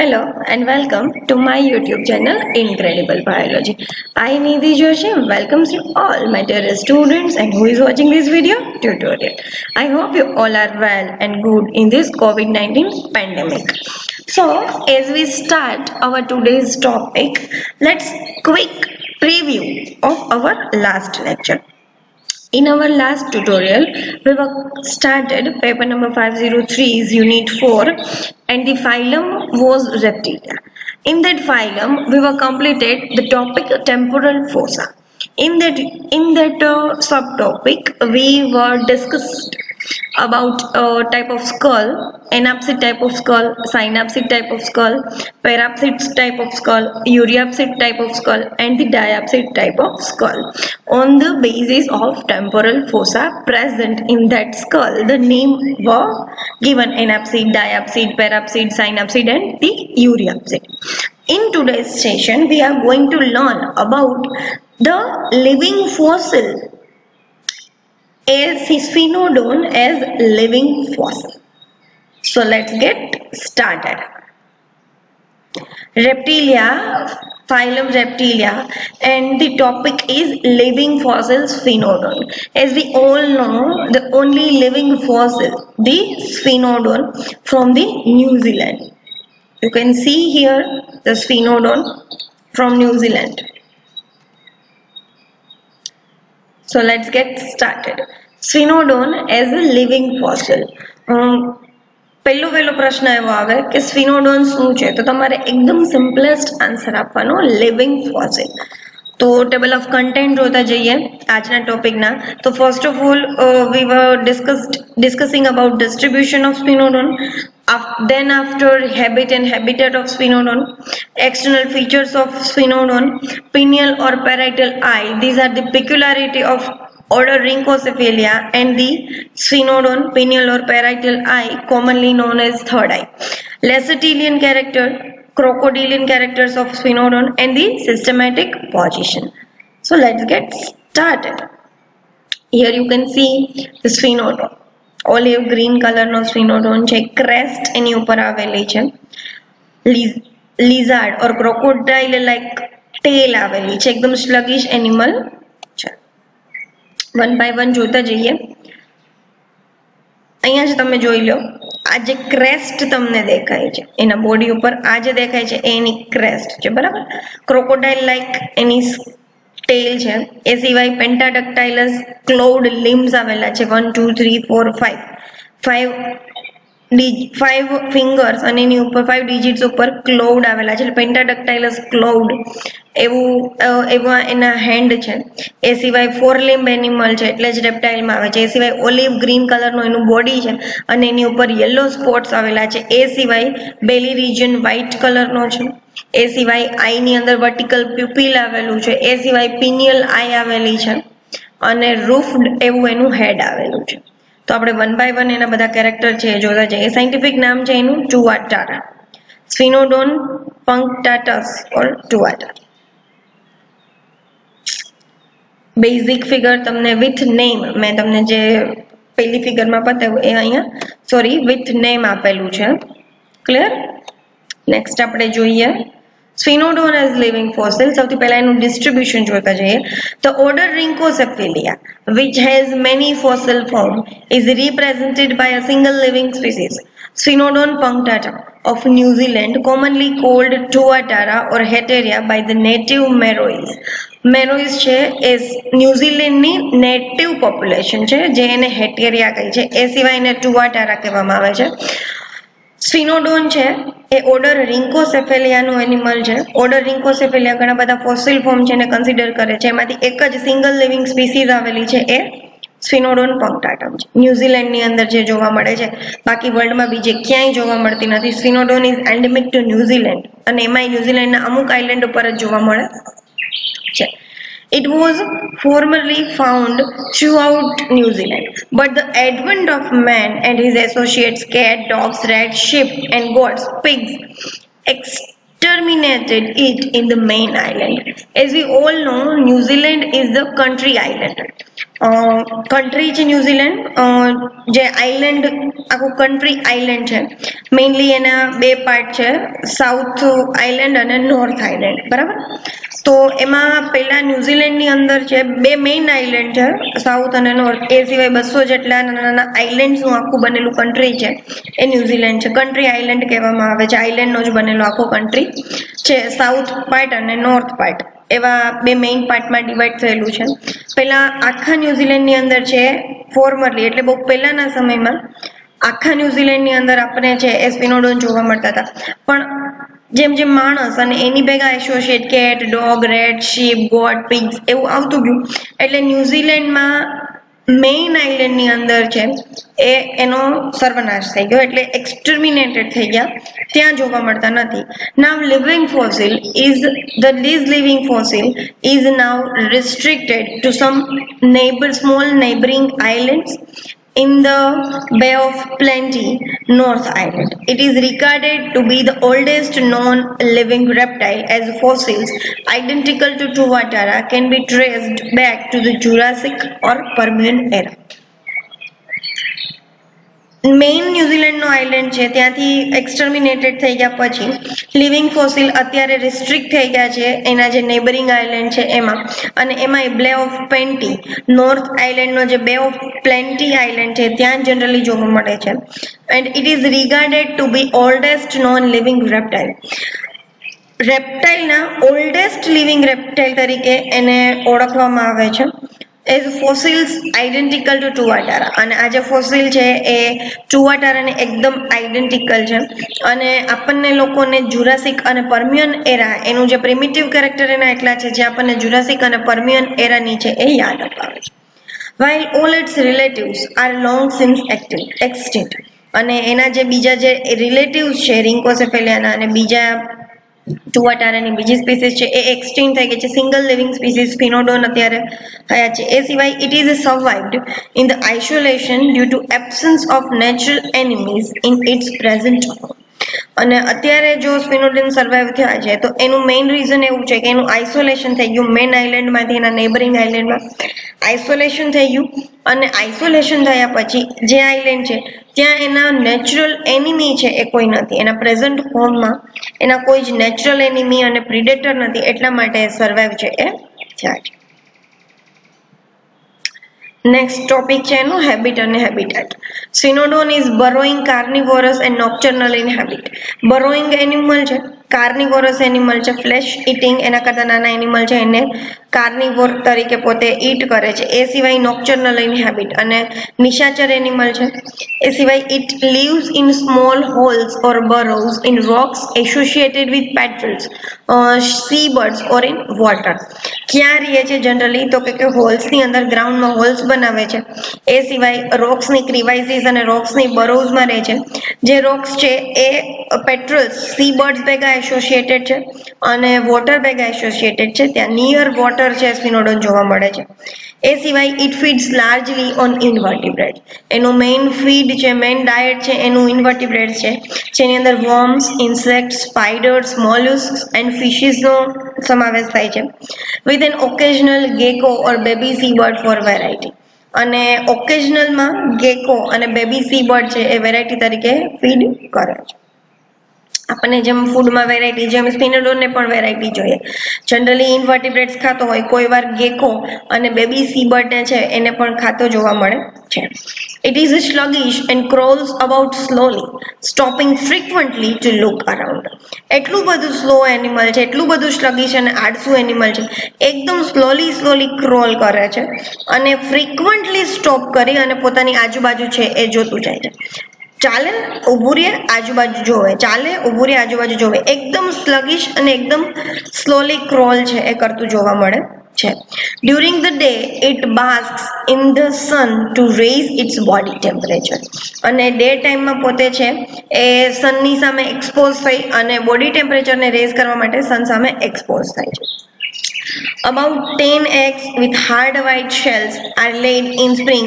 Hello and welcome to my YouTube channel Incredible Biology. I Nidhi Joshi welcomes you all my dear students and who is watching this video tutorial. I hope you all are well and good in this COVID-19 pandemic. So as we start our today's topic, let's quick preview of our last lecture. In our last tutorial, we started paper number 503 is unit 4 and the phylum was Reptilia. In that phylum, we were completed the topic temporal fossa. In that subtopic, we were discussed about type of skull, anapsid type of skull, synapsid type of skull, parapsid type of skull, euryapsid type of skull and the diapsid type of skull. On the basis of temporal fossa present in that skull, the name were given anapsid, diapsid, parapsid, synapsid and the euryapsid. In today's session, we are going to learn about the living fossil as Sphenodon as living fossil. So let's get started. Reptilia, phylum Reptilia, and the topic is living fossils Sphenodon. As we all know, the only living fossil, the Sphenodon from the New Zealand. You can see here the Sphenodon from New Zealand. So let's get started. Sphenodon as a living fossil. પહેલો પ્રશ્ન એવો આવે કે સ્ફિનોડોન શું છે, તો તમારે એકદમ સિમ્પલેસ્ટ આન્સર આપવાનો લિવિંગ ફોસિલ. તો ટેબલ ઓફ કન્ટેન્ટ જોતા જઈએ આજના ટોપિકના. તો first of all we were discussing about distribution of Sphenodon. Then after habit and habitat of Sphenodon, external features of Sphenodon, pineal or parietal eye. These are the peculiarity of order Rhynchocephalia and the Sphenodon, pineal or parietal eye, commonly known as third eye. Lacertilian character, crocodilian characters of Sphenodon and the systematic position. So let's get started. Here you can see the Sphenodon. Olive green color no Sphenodon છે, crest એની ઉપર આવેલી છે, lizard or crocodile like tail આવેલી છે, એકદમ sluggish animal છે. One by one જોતા જઈએ. અહીંયા જ તમે જોઈ લો, આ જે ક્રેસ્ટ તમને દેખાય છે એના બોડી ઉપર આ જે દેખાય છે એની ક્રેસ્ટ છે, બરાબર. ક્રોકોડાઇલ લાઈક એની ટેલ છે. એ સિવાય પેન્ટાડક્ટાઇલસ ક્લોવડ લિમ્સ આવેલા છે 1 2 3 4 5 ફિંગર્સ અને એની ઉપર 5 ડિજિટ્સ ઉપર ક્લોવડ આવેલા છે, એટલે પેન્ટાડક્ટાઇલસ ક્લોવડ એવા એના હેન્ડ છે. એ સિવાય 4 લિમ્બ એનિમલ છે એટલે જ રેપ્ટાઇલમાં આવે છે. એ સિવાય ઓલિવ ગ્રીન કલરનું એનું બોડી છે અને એની ઉપર યલો સ્પોટ્સ આવેલા છે. એ સિવાય બેલી રિજન વ્હાઇટ કલરનો છે. એ સિવાય આઈની અંદર વર્ટિકલ પ્યુપિલ આવેલું છે. એ સિવાય પિનિયલ આઈ આવેલી છે અને રૂફડ એવું એનું હેડ આવેલું છે. તો આપણે વન બાય વન એના બધા કેરેક્ટર છે જોતા જઈએ. સાયન્ટિફિક નામ છે એનું ટુઆટારા, સ્ફિનોડોન પંક્ટાટસ ઓર ટુઆટારા. બેઝિક ફિગર તમને વિથ નેમ, મેં તમને જે પહેલી ફિગરમાં બતાવ્યું એ અહીંયા વિથ નેમ આપેલું છે. ક્લિયર? નેક્સ્ટ આપણે જોઈએ Sphenodon as living fossil. સૌથી પહેલા એનું ડિસ્ટ્રીબ્યુશન જોતા જઈએ. The order Rhynchocephalia, which has many fossil form, is represented by a single living species, Sphenodon punctata of New Zealand, commonly called Tuatara or Heteria by the native Maoris. Maoris છે એ ન્યુઝીલેન્ડની native population છે જે એને હેટેરિયા કહે છે. એ સિવાય એને ટુઆટારા કહેવામાં આવે છે. સ્ફિનોડોન છે એ ઓર્ડર રિંકોસેફેલિયાનું એનિમલ છે. ઓર્ડર રિંકોસેફેલિયા ઘણા બધા ફોસિલ ફોર્મ છે એને કન્સિડર કરે છે. એમાંથી એક જ સિંગલ લિવિંગ સ્પીસીઝ આવેલી છે એ સ્ફિનોડોન પંક્ટાટમ છે, ન્યુઝીલેન્ડની અંદર જે જોવા મળે છે. બાકી વર્લ્ડમાં બીજે ક્યાંય જોવા મળતી નથી. સ્ફિનોડોન ઇઝ એન્ડેમિક ટુ ન્યુઝીલેન્ડ અને એમાંય ન્યુઝીલેન્ડના અમુક આઇલેન્ડ ઉપર જ જોવા મળે છે. It was formerly found throughout New Zealand, but the advent of man and his associates cat, dogs, rats, sheep and goats, pigs exterminated it in the main island. As we all know, New Zealand is the country island. Country છે New Zealand, જે island, આખું country island છે. Mainly એના બે part છે, south island અને north island, બરાબર. તો એમાં પહેલા ન્યુઝીલેન્ડની અંદર છે બે મેઇન આઇલેન્ડ છે, સાઉથ અને નોર્થ. એ સિવાય 200 જેટલા નાના નાના આઇલેન્ડ્સનું આખું બનેલું કન્ટ્રી છે એ ન્યુઝીલેન્ડ છે. કન્ટ્રી આઇલેન્ડ કહેવામાં આવે છે, આઇલેન્ડનો જ બનેલો આખો કન્ટ્રી છે. સાઉથ પાર્ટ અને નોર્થ પાર્ટ એવા બે મેઇન પાર્ટમાં ડિવાઈડ થયેલું છે. પહેલા આખા ન્યુઝીલેન્ડની અંદર છે, ફોર્મરલી એટલે બહુ પહેલાના સમયમાં આખા ન્યુઝીલેન્ડની અંદર આપણે છે એ સ્પિનોડોન જોવા મળતા હતા. પણ જેમ જેમ માણસ અને એની ભેગા associate cat, dog, rat, sheep, goat, pigs એવું આવતું ગયું એટલે ન્યુઝીલેન્ડમાં મેઇન આઇલેન્ડની અંદર છે એ એનો સર્વનાશ થઈ ગયો, એટલે એક્સટર્મિનેટેડ થઈ ગયા, ત્યાં જોવા મળતા નથી. Now living fossil is living fossil is now restricted to some small neighboring islands in the Bay of Plenty, North Island. It is regarded to be the oldest known living reptile, as fossils identical to Tuatara can be traced back to the Jurassic or Permian era. Main ન્યુઝીલેન્ડનો island છે ત્યાંથી એક્સટર્મિનેટેડ થઈ ગયા પછી living fossil અત્યારે restrict થઈ ગયા છે એના જે નેબરિંગ આઇલેન્ડ છે એમાં, અને એમાં બ્લે ઓફ પેન્ટી, નોર્થ આઇલેન્ડનો જે બે ઓફ પ્લેન્ટી આઇલેન્ડ છે ત્યાં જનરલી જોવા મળે છે. And it is regarded to be oldest non living reptile. રેપ્ટાઇલના ઓલ્ડેસ્ટ લિવિંગ રેપ્ટાઇલ તરીકે એને ઓળખવામાં આવે છે, as fossils identical to tuatara. અને આ જે ફોસિલ છે એ ટુઆટારાને એકદમ આઇડેન્ટિકલ છે, અને આપણને લોકોને જુરાસિક અને પર્મિયન એરા, એનું જે પ્રિમિટિવ કેરેક્ટર એના એટલા છે જે આપણને જુરાસિક અને પર્મિયન એરાની છે એ યાદ અપાવે છે. while all its relatives are long since extinct. અને એના જે બીજા જે રિલેટિવ્સ છે રિંકોસેફેલિયાના અને બીજા ટુઆટારાની બીજી સ્પીસીસ છે એ એક્સટિંક્ટ થઈ ગઈ છે. સિંગલ લિવિંગ સ્પીસીસ સ્પિનોડોન અત્યારે થયા છે. એ સિવાય it is survived in the isolation due to absence of natural enemies in its present form. અને અત્યારે જો સ્પિનોડોન સર્વાઈવ થયા છે તો એનું મેઇન રીઝન એવું છે કે એનું આઇસોલેશન થઈ ગયું, મેઇન આઇલેન્ડમાંથી એના નેબરિંગ આઇલેન્ડમાં આઇસોલેશન થઈ ગયું. અને આઇસોલેશન થયા પછી જે આઇલેન્ડ છે ત્યાં એના નેચરલ એનિમી છે એ કોઈ નથી, એના પ્રેઝન્ટ ફોર્મમાં એના કોઈ જ નેચરલ એનિમી અને પ્રિડેટર નથી, એટલા માટે સર્વાઈવ છે એ થયા છે. નેક્સ્ટ ટોપિક છે એનું હેબિટ અને habitat. Sphenodon is burrowing, carnivorous and nocturnal in habit. Burrowing animal છે, કાર્નિવોરસ એનિમલ છે, ફ્લેશ ઇટિંગ એના કરતાં નાના એનિમલ છે એને કાર્નિવોર તરીકે પોતે ઈટ કરે છે. એ સિવાય નોક્ટર્નલ ઇન હેબિટ અને નિશાચર એનિમલ છે. એ સિવાય it lives in small holes or burrows in rocks associated with petrels, sea birds or in water. ક્યાં રહે છે જનરલી તો કે હોલ્સની અંદર, ગ્રાઉન્ડમાં હોલ્સ બનાવે છે. એ સિવાય રોક્સની ક્રિવાઇસીસ અને રોક્સની બરોઝમાં રહે છે. જે રોક્સ છે એ પેટ્રોલ્સ, સી બર્ડ્સ ભેગા એસોસિએટેડ છે અને વોટર ભેગા એસોસિએટેડ છે. ત્યાં નિયર વોટર છે સ્પિનોડોન જોવા મળે છે. એ સિવાય ઇટ ફીડ્સ લાર્જલી ઓન ઇન્વર્ટિબ્રેટ્સ. એનું મેઇન ફીડ છે, મેઇન ડાયટ છે એનું ઇન્વર્ટિબ્રેટ્સ છે, જેની અંદર વર્મ્સ, ઇન્સેક્ટ્સ, સ્પાઈડર્સ, મોલ્યુસ્ક્સ એન્ડ ફિશીસનો સમાવેશ થાય છે. With an occasional gecko or baby sea bird for variety. અને ઓકેઝનલમાં ગેકો અને બેબી સી બર્ડ છે એ વેરાયટી તરીકે ફીડ કરે છે. આપણને જેમ ફૂડમાં વેરાયટી, જેમ સ્પિનોડોનને પણ વેરાયટી જોઈએ. જનરલી ઇન્વર્ટિબ્રેટ્સ ખાતો હોય, કોઈ વાર ગેકો અને બેબી સી બર્ડને છે એને પણ ખાતો જોવા મળે છે. It is sluggish and crawls about slowly, stopping frequently to look around. એટલું બધું સ્લો એનિમલ છે, એટલું બધું સ્લગિશ અને આળસુ એનિમલ છે, એકદમ સ્લોલી ક્રોલ કરે છે અને ફ્રીક્વન્ટલી સ્ટોપ કરી અને પોતાની આજુબાજુ છે એ જોતું જાય છે. ચાલે ઊભું રહે, આજુબાજુ જોવે, ચાલે ઊભું રહે, આજુબાજુ જોવે. એકદમ સ્લગિશ અને એકદમ સ્લોલી ક્રોલ છે એ કરતું જોવા મળે છે. During the day it basks in the sun to raise its body temperature. અને ડે ટાઈમમાં પોતે છે એ સનની સામે એક્સપોઝ થઈ અને બોડી ટેમ્પરેચરને રેઝ કરવા માટે સન સામે એક્સપોઝ થાય છે. About 10 eggs with hard white shells are laid in spring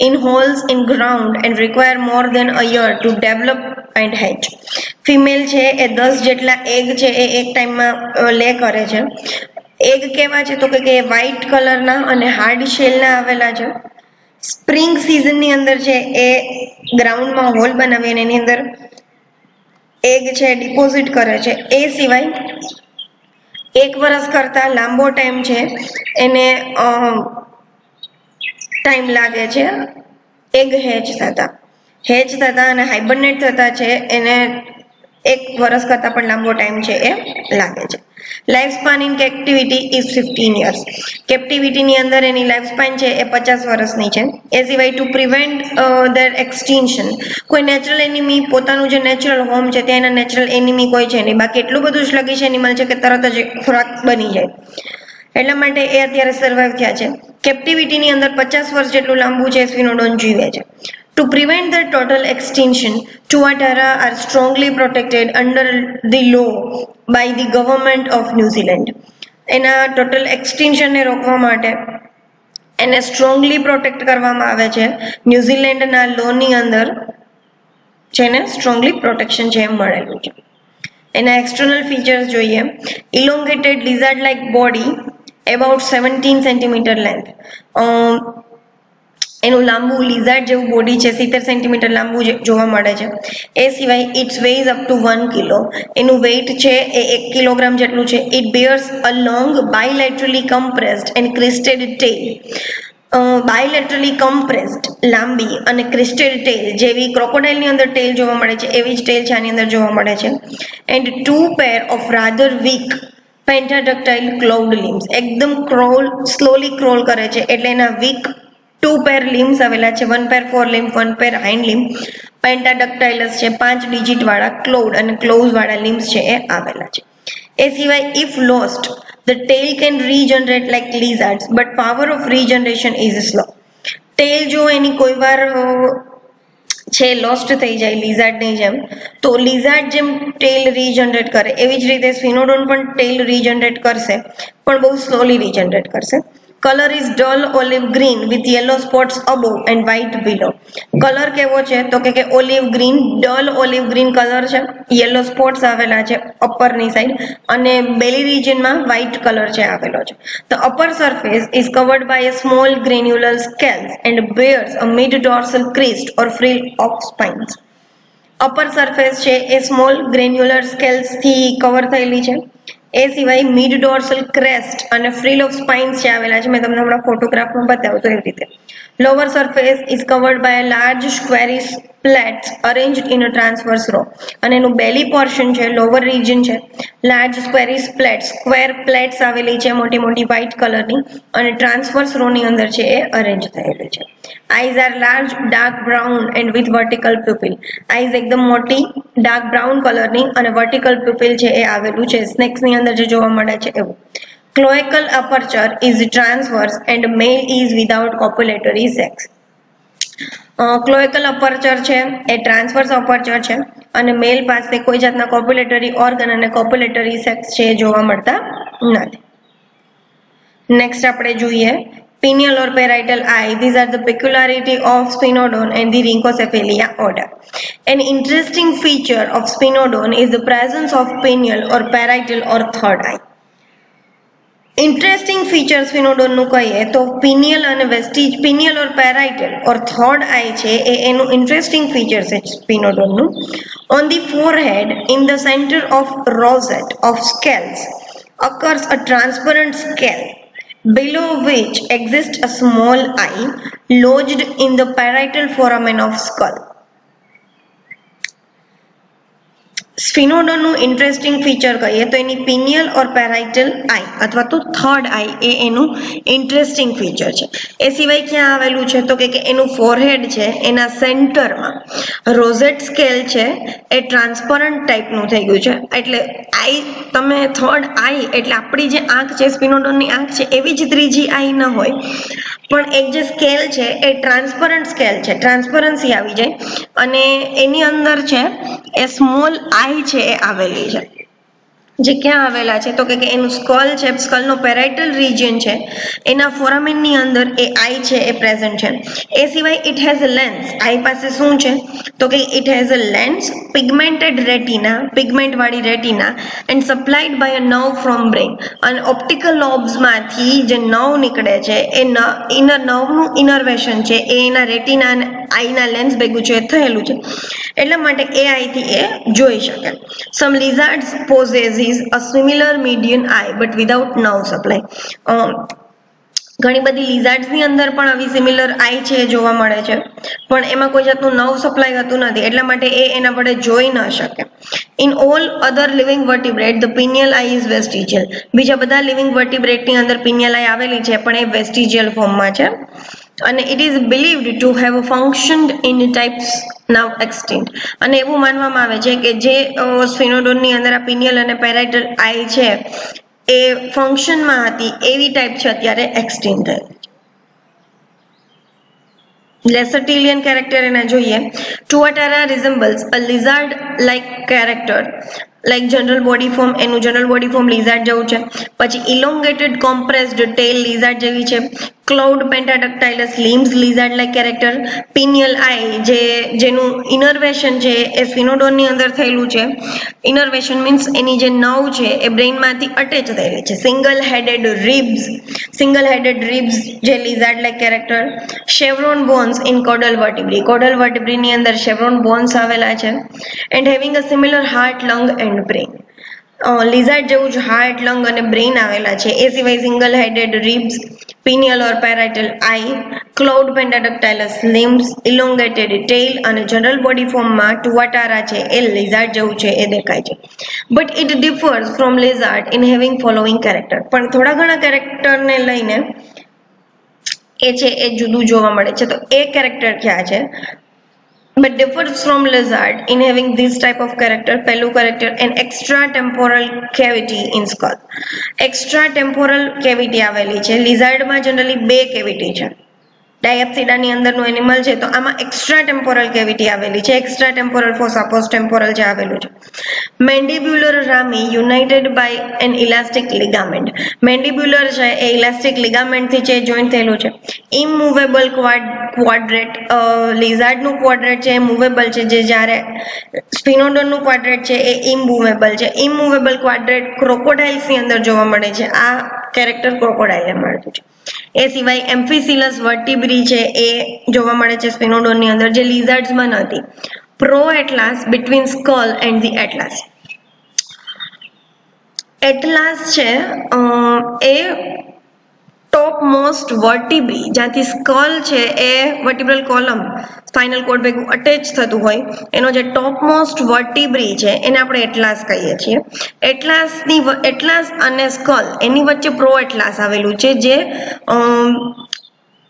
in holes in ground and require more than a year to develop and hatch. Female છે એ 10 જેટલા એગ છે એ એક ટાઈમમાં લે કરે છે. એગ કેવા છે તો કે વ્હાઇટ કલરના અને હાર્ડ શેલના આવેલા છે. સ્પ્રિંગ સિઝનની અંદર છે એ ગ્રાઉન્ડમાં હોલ બનાવી અને એની અંદર એગ છે ડિપોઝિટ કરે છે. એ સિવાય 1 વર્ષ કરતા લાંબો ટાઈમ છે એને ટાઈમ લાગે છે એગ હેચ થતા અને હાઇબરનેટ થતા છે એને 1 વર્ષ કરતા પણ લાંબો ટાઈમ છે એ લાગે છે. Life span in captivity is 15 years. કેપ્ટિવિટીની અંદર એની લાઈફ સ્પાન છે એ 50 વર્ષની છે. એ સિવાય ટુ પ્રિવેન્ટ ધેર એક્સટિન્શન, કોઈ નેચરલ એનિમી પોતાનું જે નેચરલ હોમ છે ત્યાં એના નેચરલ એનિમી કોઈ છે નહીં, બાકી એટલું બધું સ્લગિશ એનિમલ છે કે તરત જ ખોરાક બની જાય, એટલા માટે એ અત્યારે સર્વાઈવ થયા છે. કેપ્ટિવિટીની અંદર 50 વર્ષ જેટલું લાંબુ છે સ્ફિનોડોન જીવે છે. To prevent the total extinction, Tuatara are strongly protected under the law by the government of New Zealand. એના ટોટલ એક્સટિન્શનને રોકવા માટે એને સ્ટ્રોંગલી પ્રોટેક્ટ કરવામાં આવે છે. ન્યુઝીલેન્ડના લોની અંદર જેને સ્ટ્રોંગલી પ્રોટેક્શન છે મળેલું છે. એના એક્સટર્નલ ફીચર્સ જોઈએ. Elongated lizard like body, about 17 centimeter length. એનું લાંબુ લિઝાર્ડ જેવું બોડી છે, 70 સેન્ટીમીટર લાંબુ જોવા મળે છે. એ સિવાય it weighs up to 1 kilo, એનું વેઇટ છે એ 1 કિલોગ્રામ જેટલું છે. It bears a long bilaterally compressed and crested tail. Bilaterally compressed લાંબી અને ક્રિસ્ટેડ ટેલ, જેવી ક્રોકોડાઇલની અંદર ટેલ જોવા મળે છે એવી જ ટેલ છે આની અંદર જોવા મળે છે. And 2 pair of rather weak pentadactyl clawed limbs, એકદમ સ્લોલી ક્રોલ કરે છે એટલે એના વીક 2 પેર લિમ્સ આવેલા છે. 1 પેર ફોર લિમ્બ, 1 પેર હાઇન્ડ લિમ્બ, પેન્ટાડક્ટાઇલસ છે, 5 ડિજિટ વાળા ક્લોવ્ડ અને ક્લોવ્સ વાળા લિમ્સ છે એ આવેલા છે. એ સિવાય if lost the tail can regenerate like lizards but power of regeneration is slow. ટેલ જો એની કોઈ વાર છે લોસ્ટ થઈ જાય લિઝાર્ડની જેમ, તો લિઝાર્ડ જેમ ટેલ રીજનરેટ કરે એવી જ રીતે સ્ફિનોડોન પણ ટેલ રીજનરેટ કરશે, પણ બહુ સ્લોલી રીજનરેટ કરશે. Colour is dull olive green with yellow spots above and white below. Colour કેવો છે તો કે olive green, dull olive green colour છે, યેલો સ્પોટ્સ આવેલા છે અપરની સાઈડ અને બેલી રિજનમાં વ્હાઇટ કલર છે આવેલો છે. The upper surface is covered by a small granular scales and bears a mid-dorsal crest or frill of spines. Upper surface છે એ small granular scales થી cover થયેલી છે. એ સિવાય મિડ ડોર્સલ ક્રેસ્ટ અને ફ્રીલ ઓફ સ્પાઇન્સ જે આવેલા છે, મેં તમને હમણાં ફોટોગ્રાફમાં બતાવ્યું તો એવી રીતે. Lower surface is covered by a large squarish plates arranged in a transverse row. અને એનું બેલી પોર્શન છે, લોઅર રિજન છે, large squarish plates, square plates આવેલી છે મોટી મોટી વ્હાઇટ કલરની અને ટ્રાન્સવર્સ રોની અંદર છે એ અરેન્જ થયેલી છે. Eyes are large dark brown and with vertical pupil. Eyes એકદમ મોટી ડાર્ક બ્રાઉન કલરની અને વર્ટિકલ પ્યુપિલ છે એ આવેલું છે સ્નેક્સની અંદર જે જોવા મળે છે એવું. Cloacal aperture is transverse and male is without copulatory sex. Cloacal aperture છે એ ટ્રાન્સવર્સ અપર્ચર છે અને મેલ પાસે કોઈ જાતના કોપ્યુલેટરી ઓર્ગન અને કોપ્યુલેટરી સેક્સ છે જોવા મળતા નથી. નેક્સ્ટ આપણે જોઈએ pineal or parietal eye. These are the peculiarity of Spinodon and the Rhynchocephalia order. An interesting feature of Spinodon is the presence of pineal or parietal or third eye. Interesting feature સ્ફિનોડોનનું કહીએ તો pineal અને વેસ્ટિજ, pineal ઓર પેરાઇટલ ઓર third આઈ છે એ એનું interesting feature છે સ્ફિનોડોનનું. On the forehead in the centre of rosette of scales occurs a transparent scale below which exists a small eye lodged in the parietal foramen of skull. સ્ફિનોડોનનું interesting feature કહીએ તો એની pineal ઓર પેરાઇટલ આઈ અથવા તો third આઈ એ એનું interesting feature છે. એ સિવાય ક્યાં આવેલું છે તો કે એનું ફોરહેડ છે એના સેન્ટરમાં રોઝેટ સ્કેલ છે એ ટ્રાન્સપરન્ટ ટાઈપનું થઈ ગયું છે. એટલે આઈ તમે થર્ડ આઈ એટલે આપણી જે આંખ છે સ્ફિનોડોનની આંખ છે એવી જ ત્રીજી આઈ ન હોય, પણ એક જે સ્કેલ છે એ ટ્રાન્સપરન્ટ સ્કેલ છે, ટ્રાન્સપરન્સી આવી જાય અને એની અંદર છે એ સ્મોલ આઈ છે એ આવેલી છે. જે ક્યાં આવેલા છે તો કે એનું સ્કલ છે, સ્કલનો પેરાઇટલ રિજિયન છે એના ફોરામેનની અંદર એ આઈ છે એ પ્રેઝન્ટ છે. એ સિવાય it has a lens. Eye પાસે શું છે તો કે it has a lens, pigmented retina, pigment વાળી retina, and supplied by a nerve from brain. અને ઓપ્ટિકલ લોબ્સમાંથી જે નર્વ નીકળે છે એ નર્વનું ઇનર્વેશન છે એ એના રેટિના અને આઈના લેન્સ ભેગું છે થયેલું છે, એટલા માટે એ આઈથી એ જોઈ શકે. સમ લિઝાર્ડ્સ possesses a similar median eye but without nerve supply. ઘણી બધી લિઝાર્ડ્સની અંદર પણ આવી સિમિલર આઈ છે જોવા મળે છે, પણ એમાં કોઈ જાતનું નર્વ સપ્લાય હતું નથી, એટલા માટે એ એના વડે જોઈ ન શકે. In all other living vertebrate the pineal eye is vestigial. બીજા બધા લિવિંગ વર્ટિબ્રેટની અંદર પિનિયલ આઈ આવેલી છે પણ એ વેસ્ટિજિયલ ફોર્મમાં છે. અને it is believed to have functioned in types now extinct. અને એવું માનવામાં આવે છે કે જે સ્ફિનોડોનની અંદર આ પિનિયલ અને પેરાઇટલ આઈ છે એ ફંક્શનમાં હતી એવી ટાઈપ છે અત્યારે એક્સટિન્ક્ટ થઈ. લેસર્ટિલિયન કેરેક્ટર એના જોઈએ. Tuatara resembles a lizard like character like general body form. એનું જનરલ બોડી ફોર્મ લિઝાર્ડ જેવું છે. પછી ઇલોંગેટેડ કોમ્પ્રેસ્ડ ટેલ લિઝાર્ડ જેવી છે. Clawed pentadactylous limbs lizard like character. Pineal eye જેનું ઇનર્વેશન છે એ સ્ફિનોડોનની અંદર થયેલું છે. ઇનર્વેશન મીન્સ એની જે નર્વ છે એ બ્રેઇનમાંથી અટેચ થયેલી છે. સિંગલ હેડેડ રિબ્સ જે lizard like character. Chevron bones in caudal vertebrae. Caudal વર્ટિબ્રીની અંદર શેવરોન બોન્સ આવેલા છે. And having a similar heart, lung and brain. Lizard જેવું જ હાર્ટ, લંગ અને બ્રેઇન આવેલા છે. એ સિવાય સિંગલ હેડેડ રિબ્સ, પિનિયલ ઓર પેરાઇટલ આઈ, ક્લાઉડ પેન્ટાડક્ટાઇલસ લિમ્સ, ઇલોંગેટેડ ટેલ અને જનરલ બોડી ફોર્મમાં ટુઆટારા છે એ લિઝાર્ડ જેવું છે એ દેખાય છે. But it differs from lizard in having following character. પણ થોડા ઘણા કેરેક્ટરને લઈને એ છે એ જુદું જોવા મળે છે. તો એ કેરેક્ટર ક્યાં છે? But differs from lizard in having this type of character. પહેલું character, an extra temporal cavity in skull. Extra temporal cavity આવેલી છે. લિઝાર્ડમાં જનરલી 2 કેવિટી છે. ડાયપ્સિડાની અંદરનું એનિમલ છે તો આમાં એક્સ્ટ્રા ટેમ્પોરલ કેવિટી આવેલી છે. Extra temporal fossa post temporal જે આવેલું છે. Mandibular rami united by an elastic ligament. Mandibular છે એ ઇલાસ્ટિક લિગામેન્ટથી છે જોઈન્ટ થયેલું છે. Immovable quadrate. લિઝાર્ડનું ક્વાડ્રેટ છે એ મૂવેબલ છે, જે જ્યારે સ્પિનોડોનનું ક્વાડ્રેટ છે એ ઇમૂવેબલ છે. ઇમૂવેબલ ક્વાડ્રેટ ક્રોકોડાઇલ્સની અંદર જોવા મળે છે. આ કેરેક્ટર ક્રોકોડાઇલને મળતું છે. એ સિવાય એમ્ફિસિલસ વર્ટિબ્રી છે એ જોવા મળે છે સ્પિનોડોનની અંદર, જે લિઝાર્ડ્સમાં નથી. Pro atlas between skull and the atlas. Atlas છે એ ટોપ મોસ્ટ વર્ટિબ્રી, જ્યાંથી સ્કલ છે એ વર્ટિબ્રલ કોલમ સ્પાઇનલ કોર્ડ ભેગું અટેચ થતું હોય, એનો જે ટોપ મોસ્ટ વર્ટિબ્રી છે એને આપણે એટલાસ કહીએ છીએ. એટલાસ અને સ્કલ એની વચ્ચે પ્રો એટલાસ આવેલું છે, જે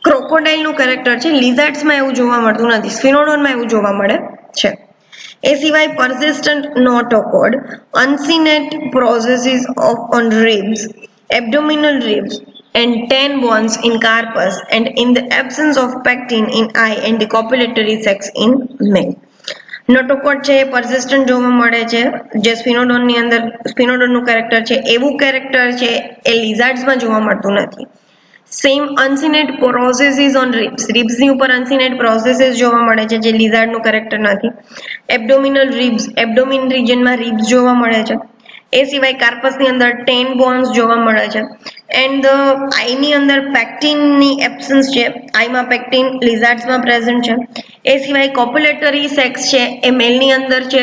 ક્રોકોડાઇલનું કેરેક્ટર છે. લિઝાર્ડ્સમાં એવું જોવા મળતું નથી, સ્ફિનોડોનમાં એવું જોવા મળે છે. એ સિવાય persistent notochord, uncinate processes on ribs, abdominal ribs, and 10 bones in carpus, and in the absence of pectin in eye and the copulatory sex in male. નોટોકોડ છે એ persistent જોવા મળે છે, જે સ્પિનોડોનની અંદર સ્પિનોડોનનું કેરેક્ટર છે એવું કેરેક્ટર છે એ લિઝાર્ડ્સમાં જોવા મળતું નથી. Same uncinate processes on ribs. રિબ્સની ઉપર અનસિનેટ પ્રોસેસીસ જોવા મળે છે, જે લિઝાર્ડનું કેરેક્ટર નથી. એબ્ડોમિનલ રિબ્સ, એબ્ડોમિન રિજનમાં રિબ્સ જોવા મળે છે. એ સિવાય કાર્પસની અંદર 10 બોન્સ જોવા મળે છે. એન્ડ આઈની અંદર પેક્ટિનની એબ્સન્સ છે. આઈમાં પેક્ટિન લિઝાર્ડ્સમાં પ્રેઝન્ટ છે. એ સિવાય કોપ્યુલેટરી સેક્સ છે એ મેલની અંદર છે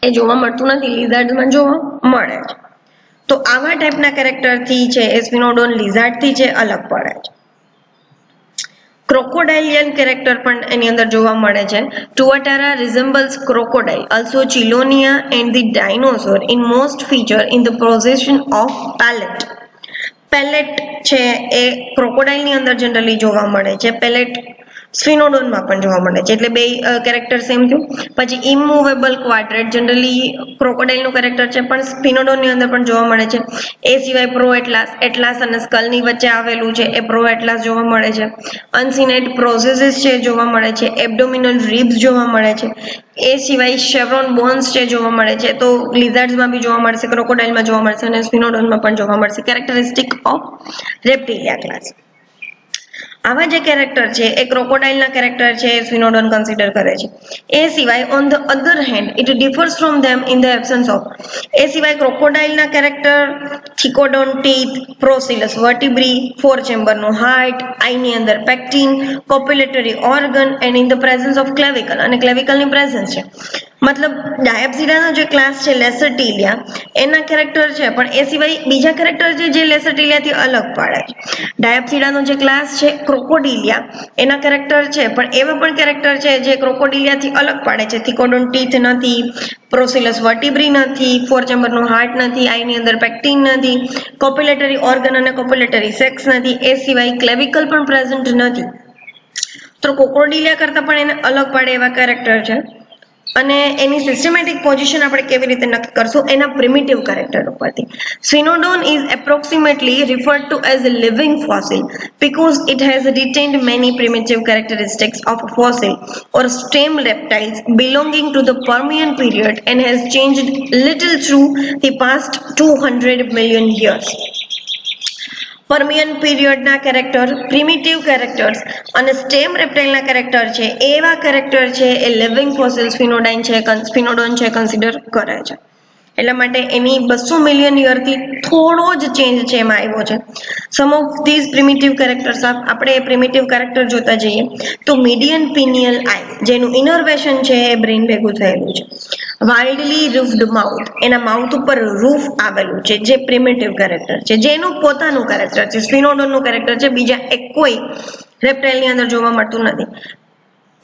એ જોવા મળતું નથી, લિઝાર્ડ્સમાં જોવા મળે છે. તો આવા ટાઈપના કેરેક્ટરથી છે એ સ્પિનોડોન લિઝાર્ડથી છે અલગ પડે છે. ક્રોકોડાઇલિયન કેરેક્ટર પણ એની અંદર જોવા મળે છે. ટુઆટારા રિઝેમ્બલ્સ crocodile, also Chelonia and the dinosaur in most feature in the possession of palate. Palette છે એ ક્રોકોડાઇલની અંદર જનરલી જોવા મળે છે. પેલેટ સ્ફિનોડોનમાં પણ જોવા મળે છે, એટલે બે કેરેક્ટર સેમ થયું. પછી ઇમૂવેબલ ક્વાડ્રેટ જનરલી ક્રોકોડાઇલનું કેરેક્ટર છે, પણ સ્ફિનોડોનની અંદર પણ જોવા મળે છે. એ સિવાય પ્રો એટલાસ, એટલાસ અને સ્કલની વચ્ચે આવેલું છે એ પ્રો એટલાસ જોવા મળે છે. અનસિનેટ પ્રોસેસિસ છે જોવા મળે છે. એબડોમિનલ રિબ્સ જોવા મળે છે. એ સિવાય શેવરોન બોન્સ છે જોવા મળે છે, તો લિઝાર્ડ્સમાં બી જોવા મળશે, ક્રોકોડાઇલમાં જોવા મળશે અને સ્ફિનોડોનમાં પણ જોવા મળશે. Characteristic of reptilia class. આવા જે કેરેક્ટર છે એ ક્રોકોડાઇલના કેરેક્ટર છે એ સ્ફિનોડોન કન્સિડર કરે છે. એ સિવાય on the other hand it differs from them in the absence of. એ સિવાય ક્રોકોડાઇલના character thecodont teeth, procoelous vertebrae, 4 ચેમ્બરનું હાર્ટ, આઈની અંદર pectin, copulatory organ and in the presence of clavicle, અને ક્લેવિકલની પ્રેઝન્સ છે. મતલબ ડાયપ્સિડાનો જે ક્લાસ છે લેસરટીલિયા, એના કેરેક્ટર છે, પણ એ સિવાય બીજા કેરેક્ટર છે જે લેસરટીલિયાથી અલગ પાડે છે. ડાયપ્સિડાનો જે ક્લાસ છે ક્રોકોડિલિયા, એના કેરેક્ટર છે, પણ એવા પણ કેરેક્ટર છે જે ક્રોકોડિલિયાથી અલગ પાડે છે. થિકોડોન ટીથ નથી, પ્રોસિલસ વર્ટિબ્રી નથી, 4 ચેમ્બરનું હાર્ટ નથી, આઈની અંદર પેક્ટિન નથી, કોપ્યુલેટરી ઓર્ગન અને કોપ્યુલેટરી સેક્સ નથી, એ સિવાય ક્લેવિકલ પણ પ્રેઝન્ટ નથી. તો ક્રોકોડિલિયા કરતાં પણ એને અલગ પાડે એવા કેરેક્ટર છે. અને એની સિસ્ટમેટિક પોઝિશન આપણે કેવી રીતે નક્કી કરશું? એના પ્રિમિટિવ કેરેક્ટર ઉપરથી. Sphenodon is approximately referred to as a living fossil because it has retained many primitive characteristics of a fossil or stem reptiles belonging to the Permian period and has changed little through the past 200 million years. Permian પીરિયડના character, primitive characters અને stem રેપ્ટાઇલના character છે, એવા character છે એ living fossil સ્ફિનોડોન છે consider કરે છે. એટલા માટે એની 200 મિલિયન યરથી થોડો જ ચેન્જ છે એમાં આવ્યો છે. સમ ઓફ ધીઝ પ્રિમિટિવ કેરેક્ટર્સ, આપણે પ્રિમિટિવ કેરેક્ટર જોતા જઈએ તો મીડિયન પિનિયલ આઈ, જેનું ઇનર્વેશન છે એ બ્રેઇન ભેગું થયેલું છે. વાઇલ્ડલી રૂફ્ડ માઉથ, એના માઉથ ઉપર રૂફ આવેલું છે, જે પ્રિમિટિવ કેરેક્ટર છે, જેનું પોતાનું કેરેક્ટર છે, સ્ફિનોડોનનું કેરેક્ટર છે, બીજા એક કોઈ રેપ્ટાઇલની અંદર જોવા મળતું નથી.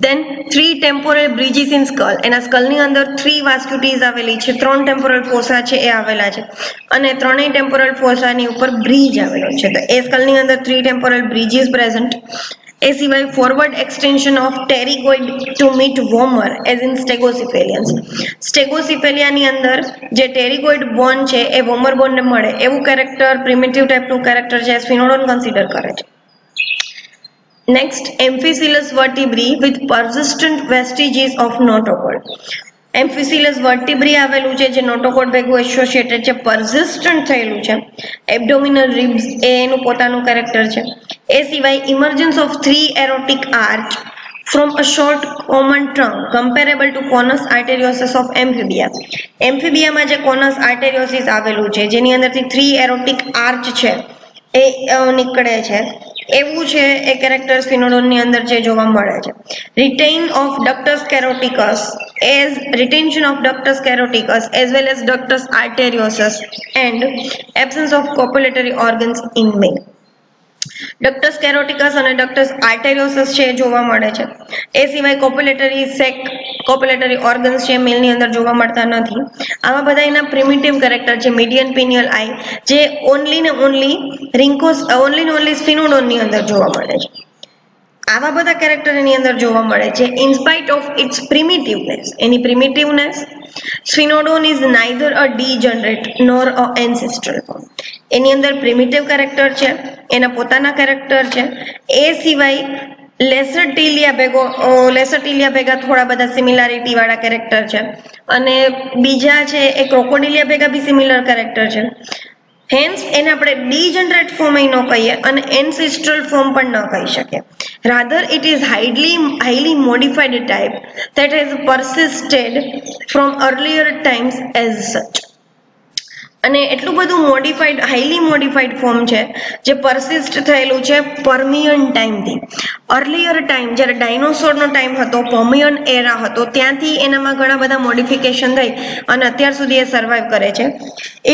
Then 3 temporal bridges in skull, એના સ્કલની અંદર 3 વાસ્ક્યુટીઝ આવેલી છે, 3 ટેમ્પોરલ ફોસા છે એ આવેલા છે, અને ત્રણેય ટેમ્પોરલ ફોસાની ઉપર બ્રિજ આવેલો છે. તો એ સ્કલની અંદર 3 ટેમ્પોરલ બ્રિજીસ પ્રેઝન્ટ. એ સિવાય forward extension of pterygoid to meet vomer as in stegocephalians. સ્ટેગોસિફેલિયાની અંદર જે ટેરિગોઇડ બોન છે એ વોમર બોનને મળે એવું કેરેક્ટર, પ્રિમિટિવ ટાઈપનું કેરેક્ટર છે, સ્ફિનોડોન કન્સિડર કરે છે. Next, Amphicoelus vertebrae with persistent vestiges of notochord. Amphicoelus vertebrae આવેલું છે જે નોટોકોડ ભેગું એસોસિએટેડ છે, persistent થયેલું છે. એબડોમિનલ રિબ્સ એ એનું પોતાનું કેરેક્ટર છે. એ સિવાય emergence of 3 aortic arch from a short common trunk comparable to conus arteriosus of amphibia. એમ્ફીબિયામાં જે કોનસ આર્ટેરિયોસિસ આવેલું છે, જેની અંદરથી 3 એરોટિક આર્ચ છે એ નીકળે છે, એવું છે એ કેરેક્ટર સ્ફિનોડોનની અંદર જે જોવા મળે છે. Retain of ductus caroticus retention of ductus caroticus as well as ductus arteriosus and absence of copulatory organs in male. ડક્ટસ કેરોટિકસ અને ડક્ટસ આર્ટેરિયોસસ છે જોવા મળે છે. એ સિવાય કોપ્યુલેટરી ઓર્ગન્સ છે મેલની અંદર જોવા મળતા નથી. આવા બધા એના પ્રિમિટિવ કેરેક્ટર છે. મીડિયન પિનિયલ આઈ જે ઓનલી ને ઓનલી સ્ફિનોડોનની અંદર જોવા મળે છે. આવા બધા કેરેક્ટર એની અંદર જોવા મળે છે. In spite of its primitiveness, એની primitiveness, sphenodon is neither a degenerate nor a ancestral form. એની અંદર પ્રિમિટિવ કેરેક્ટર છે, એના પોતાના કેરેક્ટર છે. એ સિવાય લેસરટીલિયા ભેગા થોડા બધા સિમિલારિટી વાળા કેરેક્ટર છે, અને બીજા છે એ ક્રોકોડિલિયા ભેગા બી સિમિલર કેરેક્ટર છે. હેન્સ એને આપણે ડીજનરેટ ફોર્મ ન કહીએ અને એન્સેસ્ટ્રલ ફોર્મ પણ ન કહી શકીએ. Rather it is highly modified type that has persisted from earlier times as such. અને એટલું બધું હાઈલી મોડિફાઈડ ફોર્મ છે જે પરસિસ્ટ થયેલું છે પર્મિયન ટાઈમથી. અર્લિયર ટાઈમ જ્યારે ડાયનોસોરનો ટાઈમ હતો, પર્મિયન એરા હતો, ત્યાંથી એનામાં ઘણા બધા મોડિફિકેશન થઈ અને અત્યાર સુધી એ સર્વાઈવ કરે છે.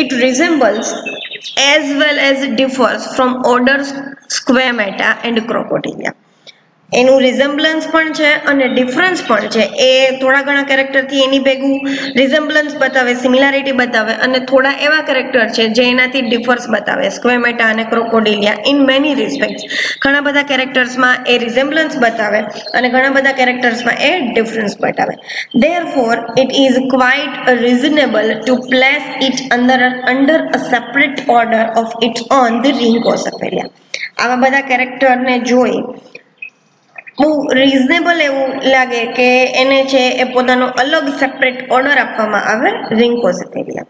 It resembles as well as differs from orders Squamata and Crocodilia. એનું રિઝેમ્બલન્સ પણ છે અને ડિફરન્સ પણ છે. એ થોડા ઘણા કેરેક્ટરથી એની ભેગું રિઝેમ્બલન્સ બતાવે, સિમિલારિટી બતાવે, અને થોડા એવા કેરેક્ટર છે જે એનાથી ડિફર્સ બતાવે, સ્ક્વેમેટા અને ક્રોકોડિલિયા ઇન મેની રિસ્પેક્ટ્સ. ઘણા બધા કેરેક્ટર્સમાં એ રિઝેમ્બલન્સ બતાવે અને ઘણા બધા કેરેક્ટર્સમાં એ ડિફરન્સ બતાવે. Therefore, it is quite reasonable to place it under a separate order of its own, the Rhynchocephalia. આવા બધા કેરેક્ટરને જોઈ બહુ રિઝનેબલ એવું લાગે કે એને છે એ પોતાનો અલગ સેપરેટ ઓર્ડર આપવામાં આવે, Rhynchocephalia.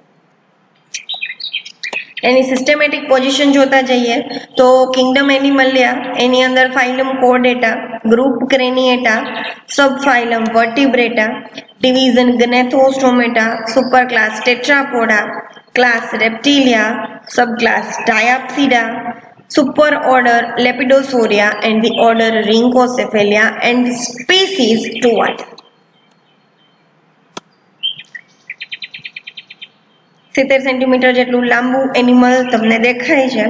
એની સિસ્ટમેટિક પોઝિશન જોતા જઈએ તો કિંગડમ એનિમલિયા, એની અંદર ફાઇલમ કોર્ડેટા, group ક્રેનિએટા, sub ફાઇલમ વર્ટિબ્રેટા, division ગ્નેથોસ્ટોમેટા, super class ટેટ્રાપોડા, class રેપ્ટિલિયા, sub class ડાયાપ્સિડા, super order Lepidosauria and the order Rhynchocephalia and the species to what? 70 centimetre જેટલું લાંબુ એનિમલ તમને દેખાય છે.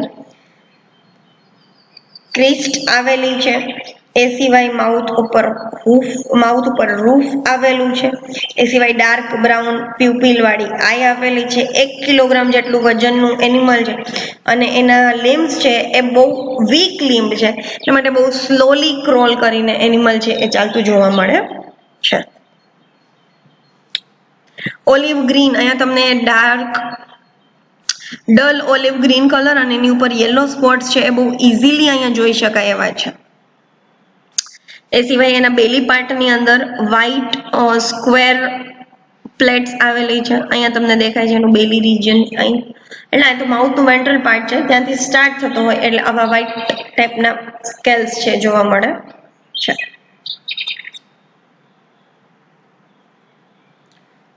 ક્રિસ્ટ આવેલી છે. એ સિવાય માઉથ ઉપર રૂફ આવેલું છે. એ સિવાય ડાર્ક બ્રાઉન પ્યુપિલ વાળી આઈ આવેલી છે. 1 કિલોગ્રામ જેટલું વજનનું એનિમલ છે અને એના લિમ્સ છે એ બહુ વીક લિમ્બ છે, એટલા માટે બહુ સ્લોલી ક્રોલ કરીને એનિમલ છે એ ચાલતું જોવા મળે છે. ઓલિવ ગ્રીન, અહીંયા તમને ડલ ઓલિવ ગ્રીન કલર અને એની ઉપર યલો સ્પોટ્સ છે એ બહુ ઇઝીલી અહીંયા જોઈ શકાય એવા છે. એ સિવાય એના બેલી પાર્ટની અંદર વ્હાઇટ સ્ક્વેર પ્લેટ્સ આવેલી છે. અહીંયા તમને દેખાય છે એનું બેલી રિજન. અહીં એટલે આ તો માઉથનું વેન્ટ્રલ પાર્ટ છે, ત્યાંથી સ્ટાર્ટ થતો હોય એટલે આવા વ્હાઇટ ટાઈપના સ્કેલ્સ છે જોવા મળે છે.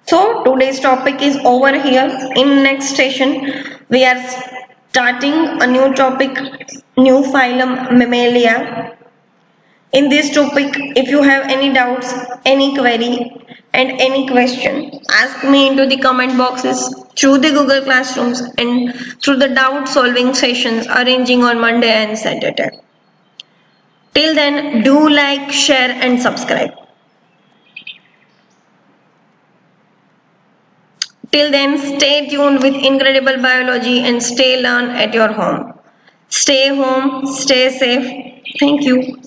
So today's topic is over here. In next session we are starting a new topic, new phylum Mammalia. In this topic, if you have any doubts, any query and any question, ask me into the comment boxes, through the Google Classrooms and through the doubt solving sessions arranging on Monday and Saturday. Till then, do like, share and subscribe. Till then, stay tuned with Incredible Biology and stay learn at your home. Stay home, stay safe. Thank you.